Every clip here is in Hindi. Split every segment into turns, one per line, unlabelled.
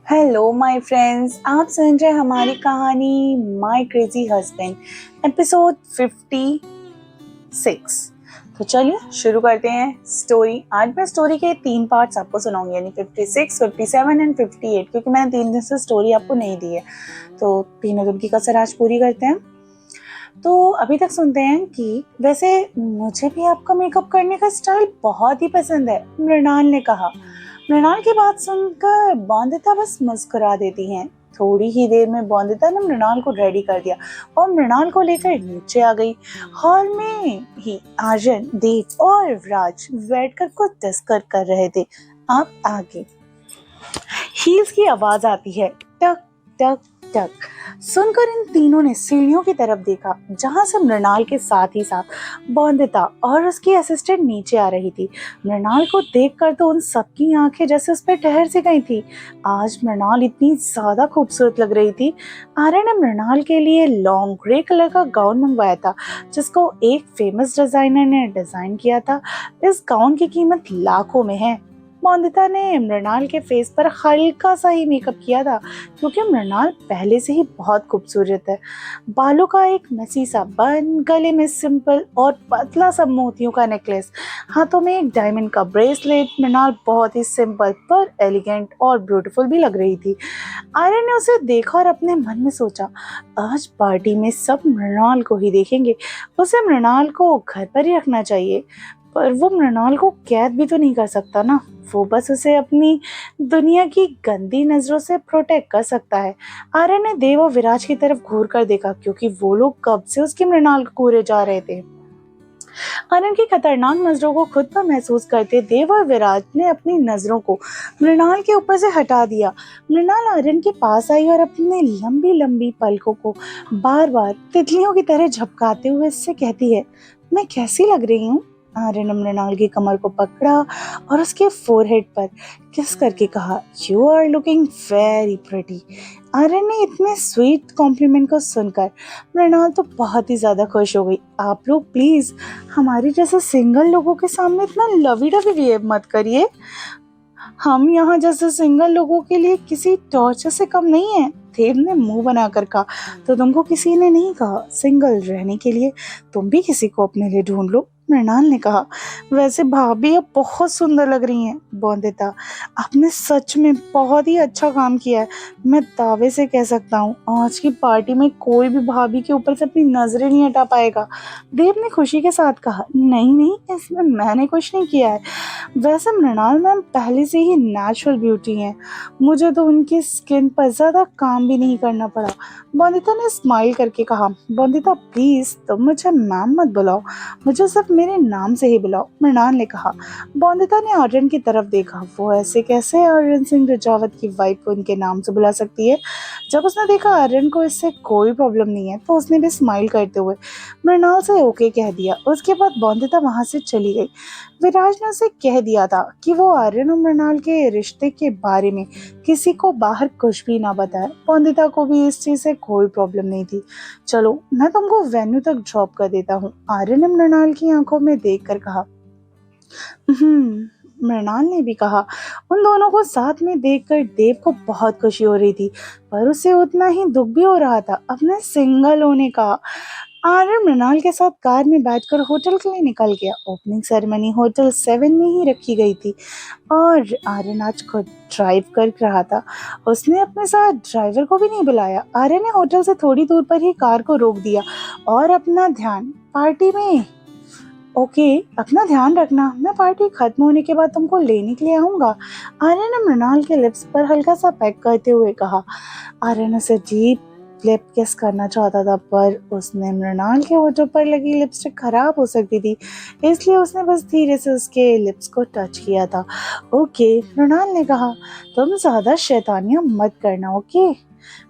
हेलो माय फ्रेंड्स, आप सुन रहे हैं हमारी कहानी माय क्रेजी हस्बैंड एपिसोड 56। तो चलिए शुरू करते हैं स्टोरी। आज मैं स्टोरी के 3 पार्ट्स आपको सुनाऊंगी, यानी 56, 57 एंड 58, क्योंकि मैंने 3 दिन से स्टोरी आपको नहीं दी है, तो तीनों दिन की कसर आज पूरी करते हैं। तो अभी तक सुनते हैं कि वैसे मुझे भी आपका मेकअप करने का स्टाइल बहुत ही पसंद है, मृणाल ने कहा। मृणाल की बात सुनकर बॉन्दिता बस मुस्कुरा देती हैं। थोड़ी ही देर में बॉन्दिता ने मृणाल को रेडी कर दिया और मृणाल को लेकर नीचे आ गई। हॉल में ही आर्यन, देव और राज बैठकर कुछ डिस्कस कर रहे थे। आप आगे हील्स की आवाज आती है, टक टक टक। सुनकर इन तीनों ने सीढ़ियों की तरफ देखा, जहां से मृणाल के साथ ही साथ बॉन्दिता और उसकी असिस्टेंट नीचे आ रही थी। मृणाल को देखकर तो उन सबकी आंखें जैसे उस पर ठहर सी गई थी। आज मृणाल इतनी ज्यादा खूबसूरत लग रही थी। आर्य ने मृणाल के लिए लॉन्ग ग्रे कलर का गाउन मंगवाया था, जिसको एक फेमस डिजाइनर ने डिजाइन किया था। इस गाउन की कीमत लाखों में है। बॉन्दिता ने मृणाल के फेस पर हल्का सा ही मेकअप किया था, क्योंकि मृणाल पहले से ही बहुत खूबसूरत है। बालों का एक मेसी सा बन, गले में सिंपल और पतला सा मोतियों का नेकलेस, हाथों में एक डायमंड का ब्रेसलेट। मृणाल बहुत ही सिंपल पर एलिगेंट और ब्यूटीफुल भी लग रही थी। आर्यन ने उसे देखा और अपने मन में सोचा, आज पार्टी में सब मृणाल को ही देखेंगे। उसे मृणाल को घर पर ही रखना चाहिए, पर वो मृणाल को कैद भी तो नहीं कर सकता ना। वो बस उसे अपनी दुनिया की गंदी नजरों से प्रोटेक्ट कर सकता है। आर्यन ने देव और विराज की तरफ घूर कर देखा, क्योंकि वो लोग कब से उसकी मृणाल को घूरे जा रहे थे। आर्यन की खतरनाक नजरों को खुद पर महसूस करते देव और विराज ने अपनी नजरों को मृणाल के ऊपर से हटा दिया। मृणाल आर्यन के पास आई और अपने लंबी लंबी पलकों को बार बार तितलियों की तरह झपकाते हुए इससे कहती है, मैं कैसी लग रही हूँ? आर्यन ने मृणाल की कमर को पकड़ा और उसके फोरहेड पर किस करके कहा, you are looking very pretty. Aryan ने इतने स्वीट कॉम्प्लीमेंट को सुनकर मृणाल तो बहुत ही ज्यादा खुश हो गई। आप लोग प्लीज हमारे जैसे सिंगल लोगों के सामने इतना लवी डवी बिहेव मत करिए। हम यहाँ जैसे सिंगल लोगों के लिए किसी टॉर्चर से कम नहीं है। देव ने मुंह बनाकर कहा, तो तुमको किसी ने नहीं कहा सिंगल रहने के लिए? तुम भी किसी को अपने लिए ढूंढ लो। मृणाल ने कहा, वैसे भाभी अब बहुत सुंदर लग रही हैं। बॉन्दिता, आपने सच में बहुत ही अच्छा काम किया है। मैं दावे से कह सकता हूँ, आज की पार्टी में कोई भी भाभी के ऊपर से अपनी नजरें नहीं हटा पाएगा। देव ने खुशी के साथ कहा, नहीं नहीं, इसमें मैंने कुछ नहीं किया है। वैसे मृणाल मैम पहले से ही नेचुरल ब्यूटी हैं, मुझे तो उनकी स्किन पर ज्यादा काम भी नहीं करना पड़ा। बंदिता ने स्माइल करके कहा, बंदिता प्लीज तुम मुझे मैम मत बुलाओ, मुझे सिर्फ मेरे नाम से ही बुलाओ। मृणाल ने कहा। बंदिता ने आर्यन की तरफ देखा, वो ऐसे कैसे आर्यन सिंह रजावत की वाइफ को उनके नाम से बुला सकती है। जब उसने देखा आर्यन को इससे कोई प्रॉब्लम नहीं है, तो उसने भी स्माइल करते हुए मृणाल से ओके कह दिया। उसके बाद बंदिता वहां से चली गई। विराज ने उसे कह दिया था कि वो आर्यन और मृणाल के रिश्ते के बारे में किसी को बाहर कुछ भी ना बताए। बंदिता को भी इस चीज से कोई प्रॉब्लम नहीं थी। चलो मैं तुमको वेन्यू तक ड्रॉप कर देता हूँ, आर्यन ने मृणाल की आंखों में देखकर कहा। मृणाल ने भी कहा। उन दोनों को साथ में देखकर देव को बहुत खुशी हो रही थी, पर उसे उतना ही दुख भी हो रहा था अपने सिंगल होने का। आर्यन मृणाल के साथ कार में बैठकर होटल के लिए निकल गया। ओपनिंग सेरेमनी होटल 7 में ही रखी गई थी और आर्यन आज खुद ड्राइव कर रहा था। उसने अपने साथ ड्राइवर को भी नहीं बुलाया। आर्यन ने होटल से थोड़ी दूर पर ही कार को रोक दिया और अपना ध्यान पार्टी में, ओके अपना ध्यान रखना, मैं पार्टी खत्म होने के बाद तुमको लेने के लिए आऊंगा। आर्यन ने मृणाल के लिप्स पर हल्का सा पैक करते हुए कहा। आर्यन उसे डीप लिप किस करना चाहता था, पर उसने मृणाल के होठों पर लगी लिपस्टिक खराब हो सकती थी, इसलिए उसने बस धीरे से उसके लिप्स को टच किया था। ओके, मृणाल ने कहा, तुम ज्यादा शैतानियां मत करना, ओके?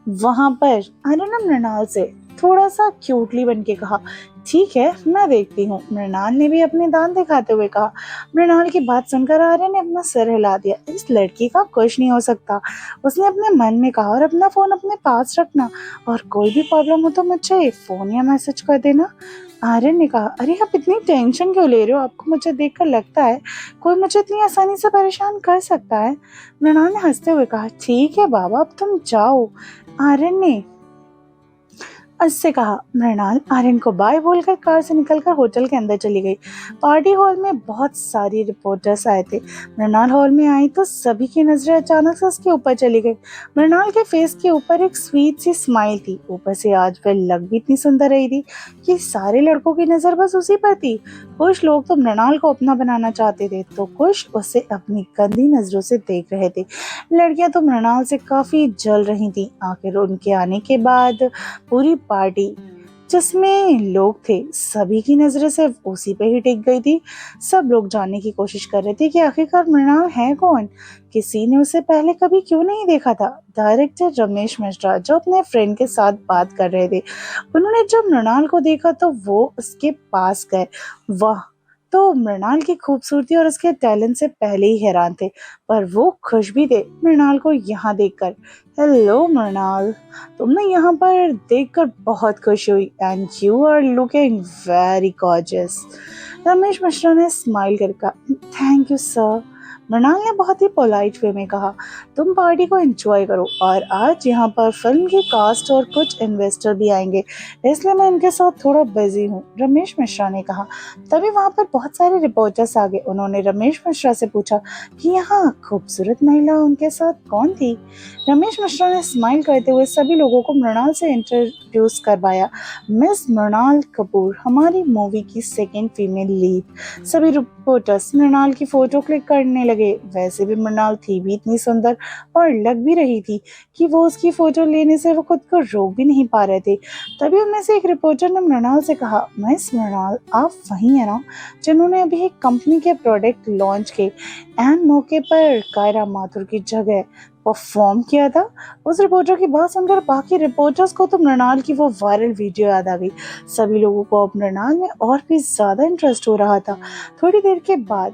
वहां पर आर्यन ने मृणाल से थोड़ा सा क्यूटली बन के कहा, ठीक है मैं देखती हूँ। मृणाल ने भी अपने दांत दिखाते हुए कहा। मृणाल की बात सुनकर आर्यन ने अपना सिर हिला दिया। इस लड़की का कुछ नहीं हो सकता, उसने अपने मन में कहा, और अपना फोन अपने पास रखना और कोई भी प्रॉब्लम हो तो मुझे फोन या मैसेज कर देना। आर्यन ने कहा, अरे आप इतनी टेंशन क्यों ले रहे हो? आपको मुझे देखकर लगता है कोई मुझे इतनी आसानी से परेशान कर सकता है? मृणाल ने हंसते हुए कहा, ठीक है बाबा, अब तुम जाओ। आर्यन ने उससे कहा। मृणाल आर्यन को बाय बोलकर कार से निकलकर होटल के अंदर चली गई। पार्टी हॉल में बहुत सारी रिपोर्टर्स आए थे। मृणाल हॉल में आई तो सभी की नजरें अचानक से उसके ऊपर चली गई। मृणाल के फेस के ऊपर एक स्वीट सी स्माइल थी। ऊपर से आज वह लग भी इतनी सुंदर रही थी कि सारे लड़कों की नजर बस उसी पर थी। कुछ लोग तो मृणाल को अपना बनाना चाहते थे तो कुछ उसे अपनी गंदी नजरों से देख रहे थे। लड़कियां तो मृणाल से काफी जल रही थी। आखिर उनके आने के बाद पूरी पार्टी जिसमें लोग थे सभी की नजरें सिर्फ उसी पे ही टिक गई थी। सब लोग जानने की कोशिश कर रहे थे कि आखिरकार मृणाल है कौन, किसी ने उसे पहले कभी क्यों नहीं देखा था। डायरेक्टर रमेश मिश्रा जो अपने फ्रेंड के साथ बात कर रहे थे, उन्होंने जब मृणाल को देखा तो वो उसके पास गए। वाह, तो मृणाल की खूबसूरती और उसके टैलेंट से पहले ही हैरान थे, पर वो खुश भी थे मृणाल को यहाँ देखकर। हेलो मृणाल, तुमने यहाँ पर देखकर बहुत खुश हुई and you are looking very gorgeous. Ramesh Mishra ने स्माइल कर कहा, थैंक यू सर। मृणाल ने बहुत ही पोलाइट वे में कहा, तुम पार्टी को एंजॉय करो और आज यहाँ पर फिल्म की कास्ट और कुछ इन्वेस्टर भी आएंगे, इसलिए मैं इनके साथ थोड़ा बिजी हूँ, रमेश मिश्रा ने कहा। तभी वहाँ पर बहुत सारे रिपोर्टर्स आ गए। उन्होंने रमेश मिश्रा से पूछा कि यहाँ खूबसूरत महिला उनके साथ कौन थी। रमेश मिश्रा ने स्माइल करते हुए सभी लोगों को मृणाल से इंट्रोड्यूस करवाया। मिस मृणाल कपूर, हमारी मूवी की सेकेंड फीमेल लीड। सभी रिपोर्टर्स मृणाल की फोटो क्लिक करने लगे। वैसे भी मृणाल थी भी इतनी सुंदर और लग भी रही थी कि वो उसकी फोटो लेने से वो खुद को रोक भी नहीं पा रहे थे। तभी उनमें से एक रिपोर्टर ने मृणाल से कहा, मिस मृणाल, आप वही है ना जिन्होंने अभी एक कंपनी के प्रोडक्ट लॉन्च के एंड मौके पर कायरा माथुर की जगह परफॉर्म किया था? उस रिपोर्टर की बात सुनकर बाकी रिपोर्टर्स को तो मृणाल की वो वायरल वीडियो याद आ गई। सभी लोगों को अब मृणाल में और भी ज्यादा इंटरेस्ट हो रहा था। थोड़ी देर के बाद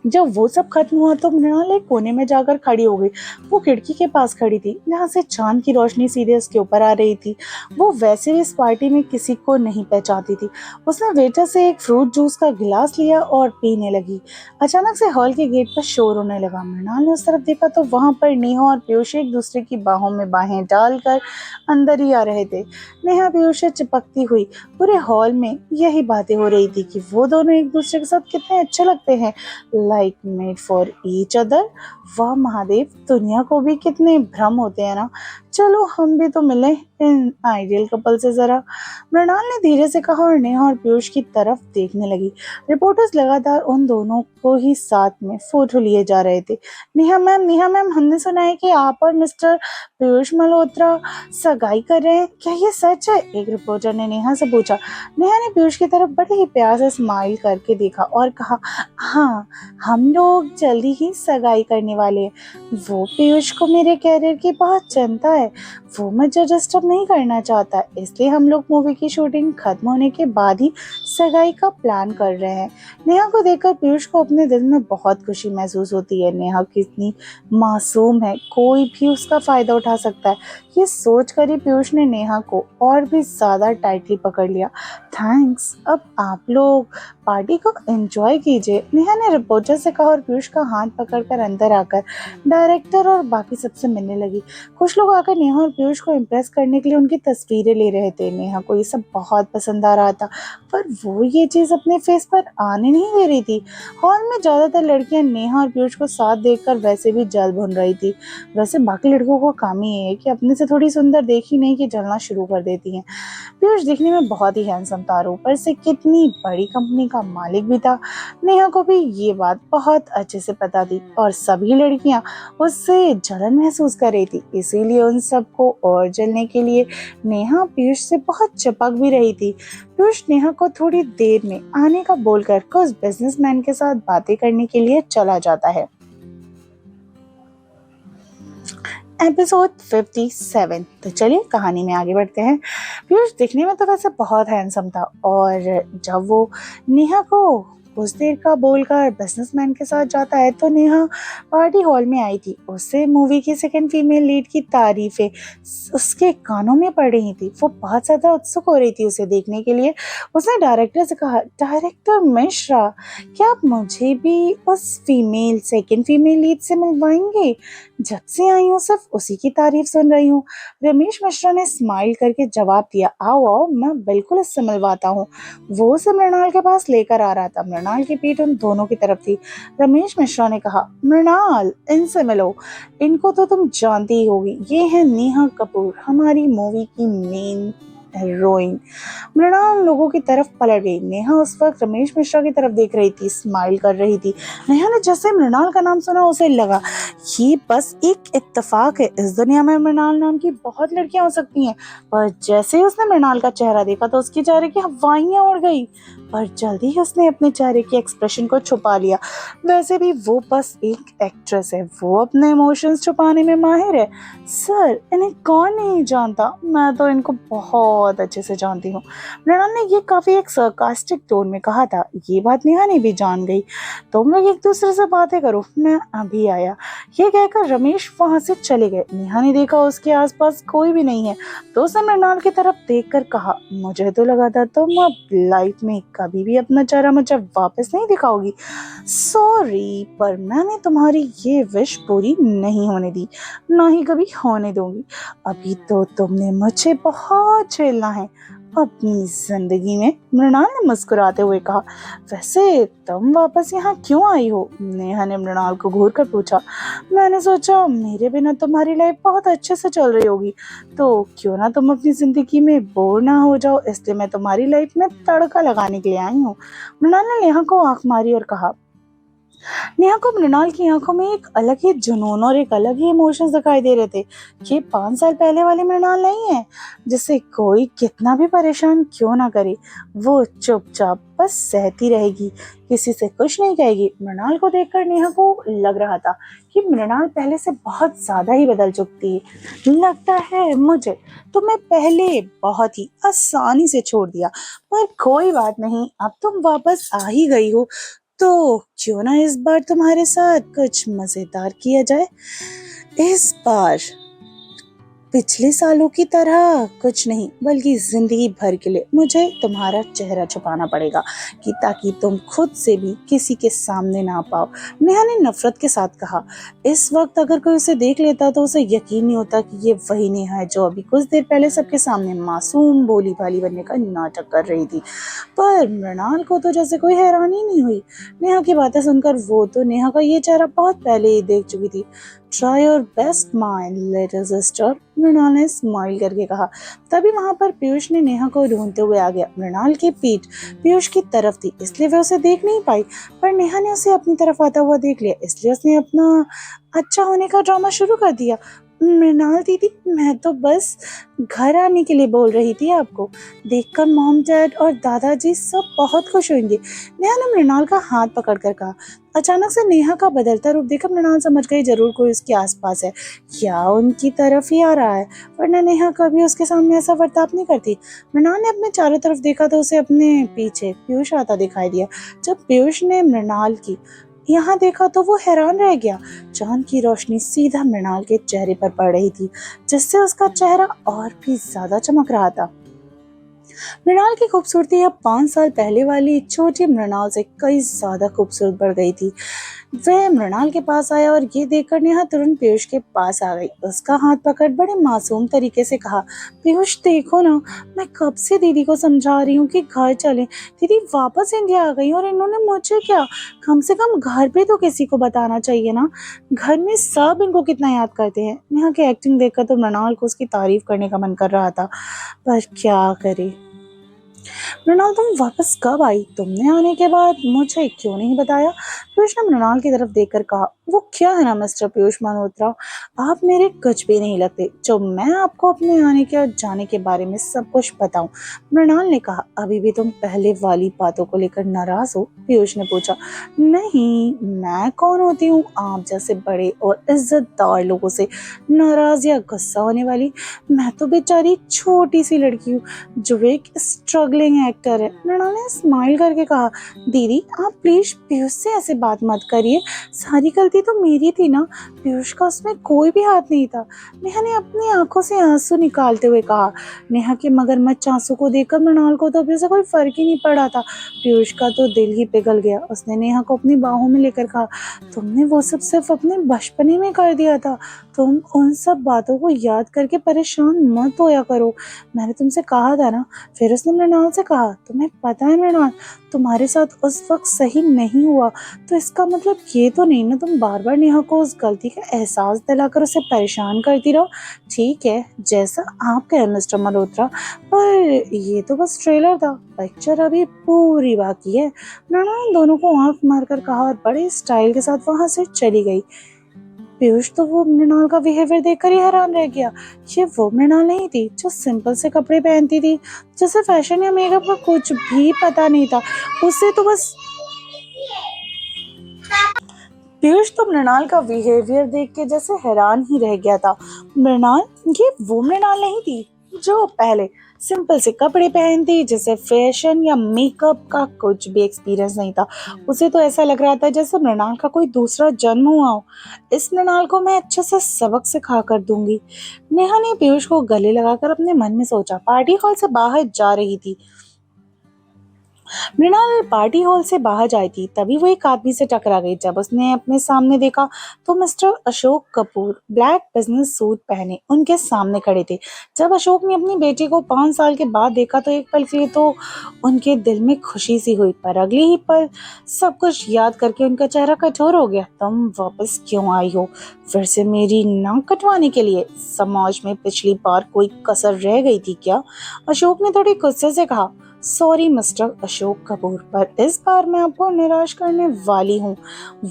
जब वो सब खत्म हुआ तो मृणाल एक कोने में जाकर खड़ी हो गई। वो खिड़की के पास खड़ी थी जहाँ से चांद की रोशनी सीधे उसके ऊपर आ रही थी। वो वैसे भी इस पार्टी में किसी को नहीं पहचानती थी। उसने वेटर से एक फ्रूट जूस का गिलास लिया और पीने लगी। अचानक से हॉल के गेट पर शोर होने लगा। मृणाल ने उस तरफ देखा तो वहां पर नेहा और पीयूष एक दूसरे की बाहों में बाहें डालकर अंदर ही आ रहे थे। नेहा पीयूष से चिपकती हुई पूरे हॉल में यही बातें हो रही थी कि वो दोनों एक दूसरे के साथ कितने अच्छे लगते हैं, like made for each other. वाह महादेव, दुनिया को भी कितने भ्रम होते हैं ना। चलो हम भी तो मिले इन आइडियल कपल से जरा, मृणाल ने धीरे से कहा और नेहा और पीयूष की तरफ देखने लगी। रिपोर्टर्स लगातार उन दोनों को ही साथ में फोटो लिए जा रहे थे। नेहा मैम, हमने सुना है कि आप और मिस्टर पीयूष मल्होत्रा सगाई कर रहे हैं, क्या ये सच है? एक रिपोर्टर ने नेहा से पूछा। नेहा ने पीयूष की तरफ बड़े ही प्यार से स्माइल करके देखा और कहा, हाँ, हम लोग जल्दी ही सगाई करने वाले हैं। वो पीयूष को मेरे कैरियर की बहुत चिंता है, वो मुझे डिस्टर्ब नहीं करना चाहता, इसलिए हम लोग मूवी की शूटिंग खत्म होने के बाद ही सगाई का प्लान कर रहे हैं। नेहा को देखकर पीयूष को अपने दिल में बहुत खुशी महसूस होती है। नेहा कितनी मासूम है, कोई भी उसका फायदा उठा सकता है। ये सोचकर ही पीयूष ने नेहा को और भी ज्यादा टाइटली पकड़ लिया। थैंक्स, अब आप लोग पार्टी को एंजॉय कीजिए, नेहा ने रिपोर्टर से कहा और पीयूष का हाथ पकड़कर अंदर आकर डायरेक्टर और बाकी सबसे मिलने लगी। कुछ लोग आकर नेहा और पीयूष को इम्प्रेस करने के लिए उनकी तस्वीरें ले रहे थे। नेहा को ये सब बहुत पसंद आ रहा था, पर वो ये चीज अपने फेस पर आने नहीं दे रही थी। हॉल में ज्यादातर लड़कियां नेहा और पीयूष को साथ देखकर वैसे भी जल भुन रही थी। वैसे बाकी लड़कों को काम ही है कि अपने से थोड़ी सुंदर देखी नहीं कि जलना शुरू कर देती हैं। पीयूष दिखने में बहुत ही हैंडसम था, ऊपर से कितनी बड़ी कंपनी का मालिक भी था। नेहा को भी ये बात बहुत अच्छे से पता थी और सभी लड़कियां उससे जलन महसूस कर रही थी, इसीलिए उन सबको और जलने के लिए नेहा पीयूष से बहुत चिपक भी रही थी। पीयूष नेहा को थोड़ी देर में आने का बोलकर कुछ बिजनेसमैन के साथ बातें करने के लिए चला जाता है। एपिसोड 57। तो चलिए कहानी में आगे बढ़ते हैं। पीयूष दिखने में तो वैसे बहुत हैंडसम था और जब वो नेहा को कुछ देर का बोलकर बिजनेसमैन के साथ जाता है तो नेहा पार्टी हॉल में आई थी। उससे मूवी की सेकंड फीमेल लीड की तारीफें उसके कानों में पड़ रही थी। वो बहुत ज्यादा उत्सुक हो रही थी उसे देखने के लिए। उसने डायरेक्टर से कहा, डायरेक्टर मिश्रा, क्या आप मुझे भी उस सेकंड फीमेल लीड से मिलवाएंगे? जब से आई हूँ सिर्फ उसी की तारीफ सुन रही हूँ। रमेश मिश्रा ने स्माइल करके जवाब दिया, आओ आओ, मैं बिल्कुल इससे मिलवाता हूँ। वो उसे मृणाल के पास लेकर आ रहा था। मृणाल की पीठ उन दोनों की तरफ थी। रमेश मिश्रा ने कहा, मृणाल, इनसे मिलो। इनको तो तुम जानती ही होगी, ये है नेहा कपूर, हमारी मूवी की मेन हीरोइन। मृणाल लोगों की तरफ पलट गई। नेहा उस वक्त रमेश मिश्रा की तरफ देख रही थी, स्माइल कर रही थी। नेहा ने जैसे मृणाल का नाम सुना उसे लगा ये बस एक इत्तेफाक है, इस दुनिया में मृणाल नाम की बहुत लड़कियां हो सकती हैं। पर जैसे ही उसने मृणाल का चेहरा देखा तो उसके चेहरे की हवाइयां उड़ गई। पर जल्दी ही उसने अपने चेहरे के एक्सप्रेशन को छुपा लिया। वैसे भी वो बस एक एक्ट्रेस है, वो अपने इमोशंस छुपाने में माहिर है। सर, इन्हें कौन नहीं जानता, मैं तो इनको बहुत अच्छे से जानती हूँ। मृणाल ने ये काफी एक सरकास्टिक टोन में कहा था। ये बात नेहा ने भी जान गई। तुम लोग एक दूसरे से बातें करो, मैं अभी आया। ये कहकर रमेश वहां से चले गए। नेहा ने देखा उसके आसपास कोई भी नहीं है तो उसने मृणाल की तरफ देखकर कहा, मुझे तो लगा था तुम अब लाइफ में कभी भी अपना चेहरा मुझे वापस नहीं दिखाओगी। सॉरी, पर मैंने तुम्हारी ये विश पूरी नहीं होने दी, ना ही कभी होने दूंगी। अभी तो तुमने मुझे बहुत झेलना है अपनी जिंदगी में। मृणाल ने मुस्कुराते हुए कहा, वैसे तुम वापस यहाँ क्यों आई हो? नेहा ने मृणाल को घूर कर पूछा। मैंने सोचा मेरे बिना तुम्हारी लाइफ बहुत अच्छे से चल रही होगी, तो क्यों ना तुम अपनी जिंदगी में बोर ना हो जाओ, इसलिए मैं तुम्हारी लाइफ में तड़का लगाने के लिए आई हूँ। मृणाल ने नेहा को आंख मारी और कहा। नेहा को मृणाल की आंखों में एक अलग ही जुनून और एक अलग ही इमोशंस दिखाई दे रहे थे। ये 5 साल पहले वाली मृणाल नहीं है जिसे कोई कितना भी परेशान क्यों ना करे, वो चुपचाप बस सहती रहेगी, किसी से कुछ नहीं कहेगी। मृणाल को देखकर नेहा को लग रहा था कि मृणाल पहले से बहुत ज्यादा ही बदल चुकी है। लगता है मुझे तुम्हें पहले बहुत ही आसानी से छोड़ दिया, पर कोई बात नहीं, अब तुम वापस आ ही गई हो तो क्यों ना इस बार तुम्हारे साथ कुछ मजेदार किया जाए। इस बार पिछले सालों की तरह कुछ नहीं, बल्कि जिंदगी भर के लिए मुझे तुम्हारा चेहरा छुपाना पड़ेगा कि ताकि तुम खुद से भी किसी के सामने ना पाओ। नेहा ने नफरत के साथ कहा। इस वक्त अगर कोई उसे देख लेता तो उसे यकीन नहीं होता कि ये वही नेहा है जो अभी कुछ देर पहले सबके सामने मासूम भोली भाली बनने का नाटक कर रही थी। पर मृणाल को तो जैसे कोई हैरानी नहीं हुई। नेहा की बातें सुनकर वो तो नेहा का ये चेहरा बहुत पहले ही देख चुकी थी। Try your best my little sister, Mrinal ने स्माइल करके कहा। तभी वहां पर पीयूष ने नेहा को ढूंढते हुए आ गया। मृणाल की पीठ पीयूष की तरफ थी इसलिए वह उसे देख नहीं पाई, पर नेहा ने उसे अपनी तरफ आता हुआ देख लिया, इसलिए उसने अपना अच्छा होने का ड्रामा शुरू कर दिया। मृणाल दीदी, मैं तो बस घर आने के लिए बोल रही थी आपको। देखकर मॉम डैड और दादाजी सब बहुत खुश होंगे। नेहा ने मृणाल का हाथ पकड़कर कहा। अचानक से नेहा का बदलता रूप देखकर मृणाल समझ गई जरूर कोई उसके आसपास है या उनकी तरफ ही आ रहा है, वरना नेहा कभी उसके सामने ऐसा बर्ताव नहीं करती। मृणाल ने अपने चारों तरफ देखा तो उसे अपने पीछे पीयूष आता दिखाई दिया। जब पीयूष ने मृणाल की यहाँ देखा तो वो हैरान रह गया। चांद की रोशनी सीधा मृणाल के चेहरे पर पड़ रही थी, जिससे उसका चेहरा और भी ज्यादा चमक रहा था। मृणाल की खूबसूरती अब 5 साल पहले वाली छोटी मृणाल से कई ज्यादा खूबसूरत बढ़ गई थी। वह मृणाल के पास आया और ये देखकर नेहा तुरंत पीयूष के पास आ गई। उसका हाथ पकड़ बड़े मासूम तरीके से कहा, पीयूष देखो ना, मैं कब से दीदी को समझा रही हूँ कि घर चलें। दीदी वापस इंडिया आ गई और इन्होंने मुझे क्या, कम से कम घर पे तो किसी को बताना चाहिए ना। घर में सब इनको कितना याद करते हैं। नेहा की एक्टिंग देखकर तो मृणाल को उसकी तारीफ करने का मन कर रहा था, पर क्या करे। मृणाल, तुम वापस कब आई? तुमने आने के बाद मुझे क्यों नहीं बताया? पीयूष ने मृणाल की तरफ देखकर कहा। वो क्या है ना मिस्टर पीयूष मल्होत्रा, आप मेरे कुछ भी नहीं लगते जो मैं आपको अपने आने के और जाने के बारे में सब कुछ बताऊं। मृणाल ने कहा। अभी भी तुम पहले वाली बातों को लेकर नाराज हो? पीयूष ने पूछा। नहीं, मैं कौन होती हूँ आप जैसे बड़े और इज्जतदार लोगों से नाराज या गुस्सा होने वाली। मैं तो बेचारी छोटी सी लड़की हूँ जो एक स्ट्रगल स्ट्रगलिंग एक्टर है। मृणाल ने स्माइल करके कहा, दीदी आप प्लीज पीयूष से ऐसे बात मत करिए, सारी गलती तो मेरी थी ना, पीयूष का उसमें कोई भी हाथ नहीं था। नेहा ने अपनी आंखों से आंसू निकालते हुए कहा। नेहा के मगरमच्छ आंसू को देखकर मृणाल को तो अभी से कोई फर्क ही नहीं पड़ा था। पीयूष का तो दिल ही पिघल गया। उसने नेहा को अपनी बाहों में लेकर कहा, तुमने वो सब सिर्फ अपने बचपने में कर दिया था, तुम उन सब बातों को याद करके परेशान मत होया करो, मैंने तुमसे कहा था ना। फिर उसने मृणाल से कहा, तुम्हें पता है मृणाल, तुम्हारे साथ उस वक्त सही नहीं हुआ, तो इसका मतलब ये तो नहीं ना तुम बार बार नेहा को उस गलती का एहसास दिलाकर उसे परेशान करती रहो। ठीक है, जैसा आप कहें मिस्टर मल्होत्रा, पर ये तो बस ट्रेलर था, पिक्चर अभी पूरी बाकी है। मृणाल दोनों को आंख मारकर कहा और बड़े स्टाइल के साथ वहां से चली गई। पीयूष तो वो मृणाल का बिहेवियर देखकर ही हैरान रह गया। ये वो मृणाल नहीं थी जो सिंपल से कपड़े पहनती थी, जिसे फैशन या मेकअप का कुछ भी पता नहीं था। उसे तो बस पीयूष तो मृणाल का बिहेवियर देख के जैसे हैरान ही रह गया था। मृणाल, ये वो मृणाल नहीं थी जो पहले सिंपल से कपड़े पहनती, जिसे फैशन या मेकअप का कुछ भी एक्सपीरियंस नहीं था। उसे तो ऐसा लग रहा था जैसे मृणाल का कोई दूसरा जन्म हुआ हो। इस मृणाल को मैं अच्छे से सबक सिखा कर दूंगी। नेहा ने पीयूष को गले लगाकर अपने मन में सोचा। पार्टी हॉल से बाहर जा रही थी। मृणाल पार्टी हॉल से बाहर जाई थी, तभी वो एक आदमी से टकरा गई। जब उसने अपने सामने देखा तो mister Ashok Kapoor black business suit पहने उनके सामने खड़े थे। जब अशोक ने अपनी बेटी को 5 साल के बाद देखा तो एक पल के लिए तो उनके दिल में खुशी सी हुई, पर अगले ही पल सब कुछ याद करके उनका चेहरा कठोर हो गया। तुम वापस क्यों आई हो? फिर से मेरी नाक कटवाने के लिए? समाज में पिछली बार कोई कसर रह गई थी क्या? अशोक ने थोड़ी गुस्से से कहा। सॉरी मिस्टर अशोक कपूर, पर इस बार मैं आपको निराश करने वाली हूँ।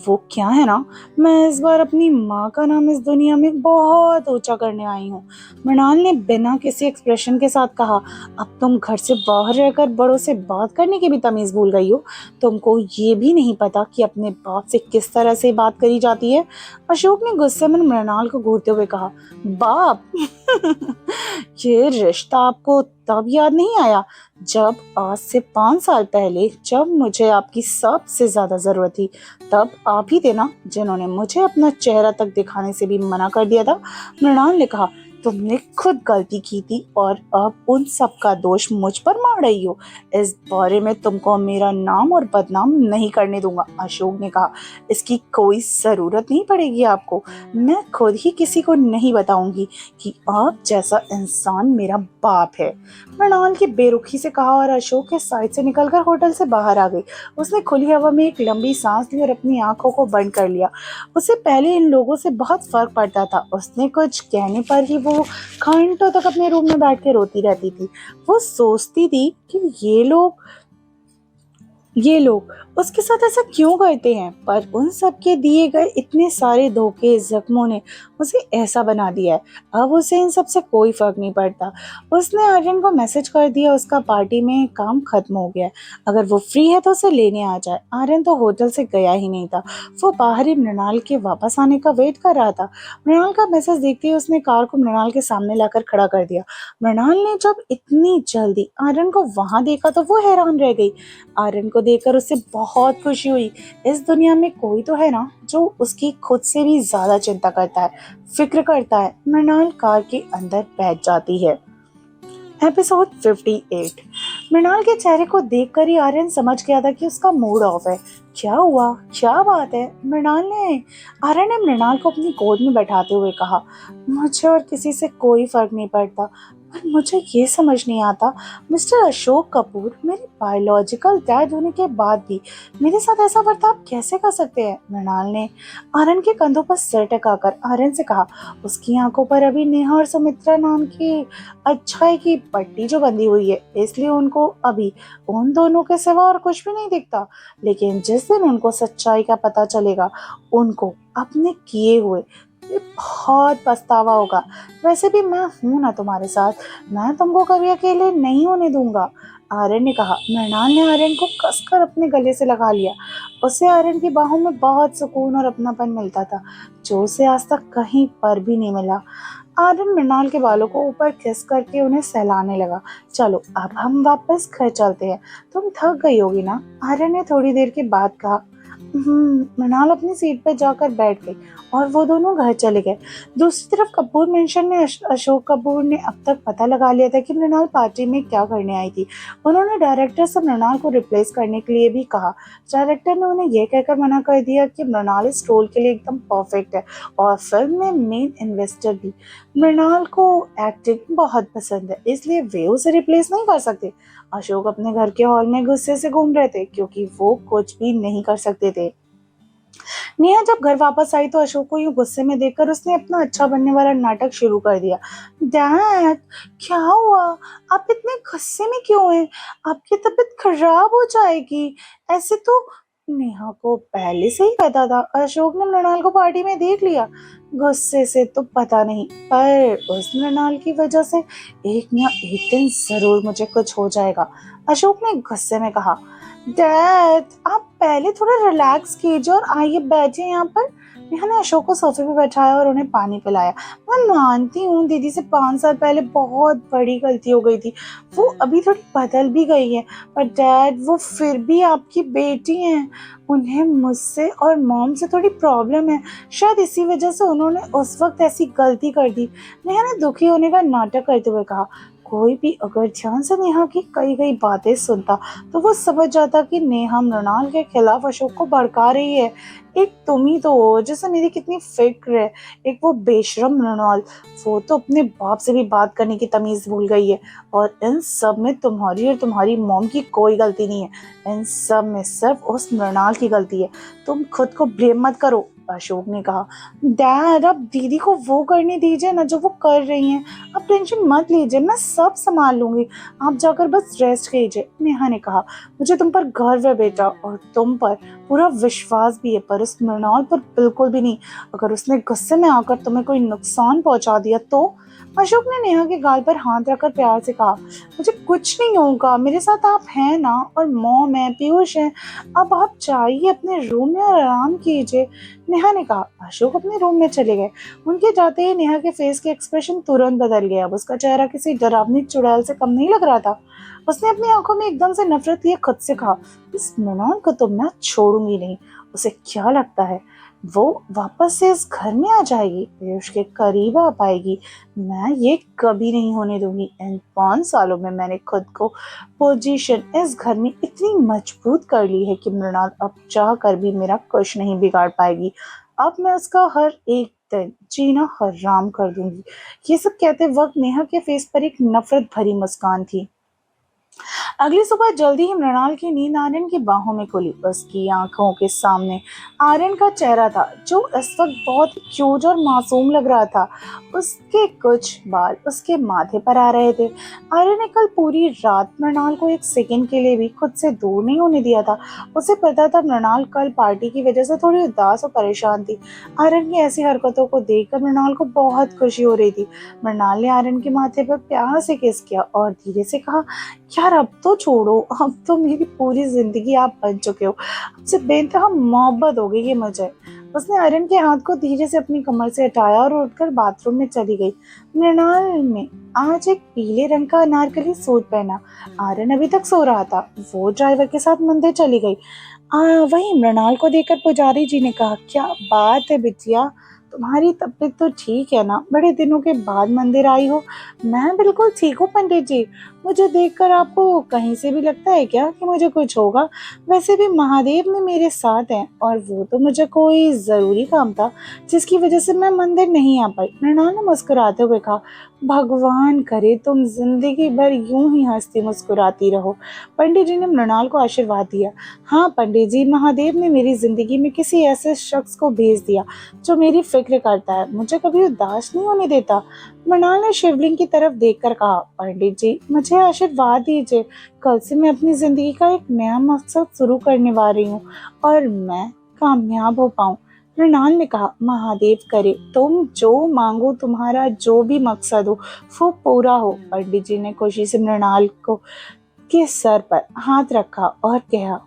वो क्या है ना, मैं इस बार अपनी माँ का नाम इस दुनिया में बहुत ऊंचा करने आई हूँ। मृणाल ने बिना किसी एक्सप्रेशन के साथ कहा। अब तुम घर से बाहर रहकर बड़ों से बात करने की भी तमीज भूल गई हो। तुमको ये भी नहीं पता कि अपने बाप से किस तरह से बात करी जाती है? अशोक ने गुस्से में मृणाल को घूरते हुए कहा। बाप? ये रिश्ता आपको तब याद नहीं आया जब आज से 5 साल पहले, जब मुझे आपकी सबसे ज्यादा जरूरत थी, तब आप ही थे ना जिन्होंने मुझे अपना चेहरा तक दिखाने से भी मना कर दिया था? मृणाल ने कहा। तुमने खुद गलती की थी और अब उन सब का दोष मुझ पर मार रही हो। इस बारे में तुमको मेरा नाम और बदनाम नहीं करने दूंगा, अशोक ने कहा। इसकी कोई जरूरत नहीं पड़ेगी आपको। मैं खुद ही किसी को नहीं बताऊंगी कि आप जैसा इंसान मेरा बाप है, मृणाल की बेरुखी से कहा और अशोक के साइड से निकलकर होटल से बाहर आ गई। उसने खुली हवा में एक लंबी सांस ली और अपनी आंखों को बंद कर लिया। उसे पहले इन लोगों से बहुत फर्क पड़ता था। उसने कुछ कहने पर ही वो घंटों तक अपने रूम में बैठ के रोती रहती थी। वो सोचती थी कि ये लोग उसके साथ ऐसा क्यों करते हैं, पर उन सब के दिए गए इतने सारे धोखे जख्मों ने उसे ऐसा बना दिया है। अब उसे इन सब से कोई फर्क नहीं पड़ता। उसने आर्यन को मैसेज कर दिया, उसका पार्टी में काम खत्म हो गया है, अगर वो फ्री है तो उसे लेने आ जाए। आर्यन तो होटल से गया ही नहीं था, वो बाहर ही मृणाल के वापस आने का वेट कर रहा था। मृणाल का मैसेज देखते ही उसने कार को मृणाल के सामने लाकर खड़ा कर दिया। मृणाल ने जब इतनी जल्दी आर्यन को वहां देखा तो वो हैरान रह गई। आर्यन को देखकर उसे बहुत खुशी हुई। इस दुनिया में कोई तो है ना जो उसकी खुद से भी ज्यादा चिंता करता है, फिक्र करता है। मृणाल कार के अंदर बैठ जाती है। एपिसोड 58। मृणाल के चेहरे को देखकर ही आर्यन समझ गया था कि उसका मूड ऑफ है। क्या हुआ, क्या बात है? आर्यन ने मृणाल को अपनी गोद में बैठाते हुए कहा। मुझे और किसी से कोई फर्क नहीं पड़ता, पर मुझे ये समझ नहीं आता, मिस्टर अशोक कपूर मेरे बायोलॉजिकल डैड होने के बाद भी मेरे साथ ऐसा बर्ताव कैसे कर सकते हैं? मृणाल ने आर्यन के कंधों पर सिर टिकाकर आर्यन से कहा। उसकी आंखों पर अभी नेहा और सुमित्रा नाम की अच्छाई की पट्टी जो बंधी हुई है, इसलिए उनको अभी उन दोनों के सिवा और कुछ भी नहीं दिखता। लेकिन जिस दिन उनको सच्चाई का पता चलेगा, उनको अपने किए हुए बहुत पछतावा होगा। वैसे भी मैं हूं ना तुम्हारे साथ, मैं तुमको कभी अकेले नहीं होने दूंगा, आर्यन ने कहा। मृणाल ने आर्यन को कसकर अपने गले से लगा लिया। उसे आर्यन की बाहों में बहुत सुकून और अपनापन मिलता था, जो उसे आज तक कहीं पर भी नहीं मिला। आर्यन मृणाल के बालों को ऊपर किस करके उन्हें सहलाने लगा। चलो अब हम वापस घर चलते हैं, तुम थक गई होगी ना, आर्यन ने थोड़ी देर के बाद कहा। मृणाल अपनी सीट पर जाकर बैठ गई और वो दोनों घर चले गए। दूसरी तरफ कपूर मेंशन ने अशोक कपूर ने अब तक पता लगा लिया था कि मृणाल पार्टी में क्या करने आई थी। उन्होंने डायरेक्टर से मृणाल को रिप्लेस करने के लिए भी कहा। डायरेक्टर ने उन्हें यह कहकर मना कर दिया कि मृणाल इस रोल के लिए एकदम परफेक्ट है और फिल्म में मेन इन्वेस्टर भी। मृणाल को एक्टिंग बहुत पसंद है, इसलिए वे उसे रिप्लेस नहीं कर सकते। अशोक अपने घर के हॉल में गुस्से से घूम रहे थे क्योंकि वो कुछ भी नहीं कर सकते थे। नेहा जब घर वापस आई तो अशोक को यूं गुस्से में देखकर उसने अपना अच्छा बनने वाला नाटक शुरू कर दिया। डैड, क्या हुआ? आप इतने गुस्से में क्यों हैं? आपकी तबीयत खराब हो जाएगी। ऐसे तो नेहा को पहले से ही पता था। अशोक ने मृणाल को पार्टी में देख लिया। गुस्से से तो पता नहीं, पर उस मृणाल की वजह से एक ना एक दिन जरूर मुझे कुछ हो जाएगा, अशोक ने गुस्से में कहा। डैड, आप पहले थोड़ा रिलैक्स कीजिए और आइए बैठिए यहाँ पर। नेहा ने अशोक को सोफे पे बैठाया और उन्हें पानी पिलाया। मैं मानती हूँ दीदी से 5 साल पहले बहुत बड़ी गलती हो गई थी, वो अभी थोड़ी बदल भी गई है, पर डैड वो फिर भी आपकी बेटी हैं। उन्हें मुझसे और मॉम से थोड़ी प्रॉब्लम है, शायद इसी वजह से उन्होंने उस वक्त ऐसी गलती कर दी। नेहा ने दुखी होने का नाटक करते हुए कहा। कोई भी अगर ध्यान से नेहा की कई कई बातें सुनता तो वो समझ जाता कि नेहा मृणाल के खिलाफ अशोक को भड़का रही है। एक तुम ही तो हो जिसे मेरी कितनी फिक्र है, एक वो बेशरम मृणाल, वो तो अपने बाप से भी बात करने की तमीज भूल गई है। और इन सब में तुम्हारी और तुम्हारी मॉम की कोई गलती नहीं है, इन सब में सिर्फ उस मृणाल की गलती है। तुम खुद को ब्लेम मत करो, अशोक ने कहा। डैड, अब दीदी को वो करने दीजिए ना जो वो कर रही हैं, आप टेंशन मत लीजिए, मैं सब संभाल लूंगी, आप जाकर बस रेस्ट कीजिए, नेहा ने कहा। मुझे तुम पर गर्व है बेटा, और तुम पर पूरा विश्वास भी है, पर उस मृणाल पर बिल्कुल भी नहीं। अगर उसने गुस्से में आकर तुम्हें कोई नुकसान पहुंचा दिया तो? अशोक ने नेहा के गाल पर हाथ रखकर प्यार से कहा। मुझे कुछ नहीं होगा, मेरे साथ आप हैं ना, और मॉम है, पीयूष है। अब आप जाइए अपने रूम में और आराम कीजिए, नेहा ने कहा। अशोक अपने रूम में चले गए। उनके जाते ही नेहा के फेस के एक्सप्रेशन तुरंत बदल गया। अब उसका चेहरा किसी डरावनी चुड़ैल से कम नहीं लग रहा था। उसने अपनी आंखों में एकदम से नफरत लिए खुद से कहा, इस मृणाल को तो मैं छोड़ूंगी नहीं। उसे क्या लगता है वो वापस से इस घर में आ जाएगी, पीयूष के करीब आ पाएगी? मैं ये कभी नहीं होने दूंगी। इन 5 सालों में मैंने खुद को पोजीशन इस घर में इतनी मजबूत कर ली है कि मृणाल अब चाह कर भी मेरा कुछ नहीं बिगाड़ पाएगी। अब मैं उसका हर एक दिन जीना हराम कर दूंगी। ये सब कहते वक्त नेहा के फेस पर एक नफरत भरी मुस्कान थी। अगली सुबह जल्दी ही मृणाल की नींद आर्यन की बाहों में खुली। उसकी आंखों के सामने आर्यन का चेहरा था, जो इस वक्त बहुत क्यूट और मासूम लग रहा था। उसके कुछ बाल उसके माथे पर आ रहे थे। आर्यन ने कल पूरी रात मृणाल को एक सेकंड के लिए भी खुद से दूर नहीं होने दिया था। उसे पता था मृणाल कल पार्टी की वजह से थोड़ी उदास और परेशान थी। आर्यन की ऐसी हरकतों को देखकर मृणाल को बहुत खुशी हो रही थी। मृणाल ने आर्यन के माथे पर प्यार से किस किया और धीरे से कहा, यार अब तो छोड़ो, अब तो मेरी पूरी जिंदगी आप बन चुके हो, आपसे बेइंतहा मोहब्बत हो गई है मुझे। उसने आर्यन के हाथ को धीरे से अपनी कमर से हटाया और उठकर बाथरूम में चली गई। मृणाल ने आज एक पीले रंग का अनारकली सूट पहना। आर्यन अभी तक सो रहा था। वो ड्राइवर के साथ मंदिर चली गई। वही मृणाल को देखकर पुजारी जी ने कहा, क्या बात है बिटिया, तुम्हारी तबीयत तो ठीक है ना? बड़े दिनों के बाद मंदिर आई हो। मैं बिल्कुल ठीक हूँ पंडित जी। मुझे देखकर आपको कहीं से भी लगता है क्या कि मुझे कुछ होगा? वैसे भी महादेव ने मेरे साथ हैं, और वो तो मुझे कोई जरूरी काम था जिसकी वजह से मैं मंदिर नहीं आ पाई। मृणाल ने मुस्कुराते हुए कहा, भगवान करे तुम जिंदगी भर यूं ही हंसती मुस्कुराती रहो। पंडित जी ने मृणाल को आशीर्वाद दिया। हाँ पंडित जी, महादेव ने मेरी जिंदगी में किसी ऐसे शख्स को भेज दिया जो मेरी फिक्र करता है, मुझे कभी उदास नहीं होने देता। मृणाल ने शिवलिंग की तरफ देखकर कहा, पंडित जी मुझे आशीर्वाद दीजिए, कल से मैं अपनी जिंदगी का एक नया मकसद शुरू करने वाली हूँ और मैं कामयाब हो पाऊँ। मृणाल ने कहा, महादेव करे तुम जो मांगो, तुम्हारा जो भी मकसद हो वो पूरा हो। पंडित जी ने खुशी से मृणाल को के सर पर हाथ रखा और कहा,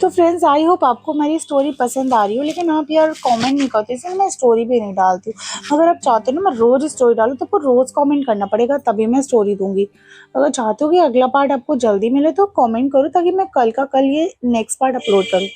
तो फ्रेंड्स आई होप आपको मेरी स्टोरी पसंद आ रही हो, लेकिन आप यार कमेंट नहीं करते, इसलिए मैं स्टोरी भी नहीं डालती हूँ। अगर आप चाहते हो ना मैं रोज स्टोरी डालूँ तो आपको रोज कमेंट करना पड़ेगा, तभी मैं स्टोरी दूंगी। अगर चाहते हो कि अगला पार्ट आपको जल्दी मिले तो कमेंट करो, ताकि मैं कल का कल ये नेक्स्ट पार्ट अपलोड करूँ।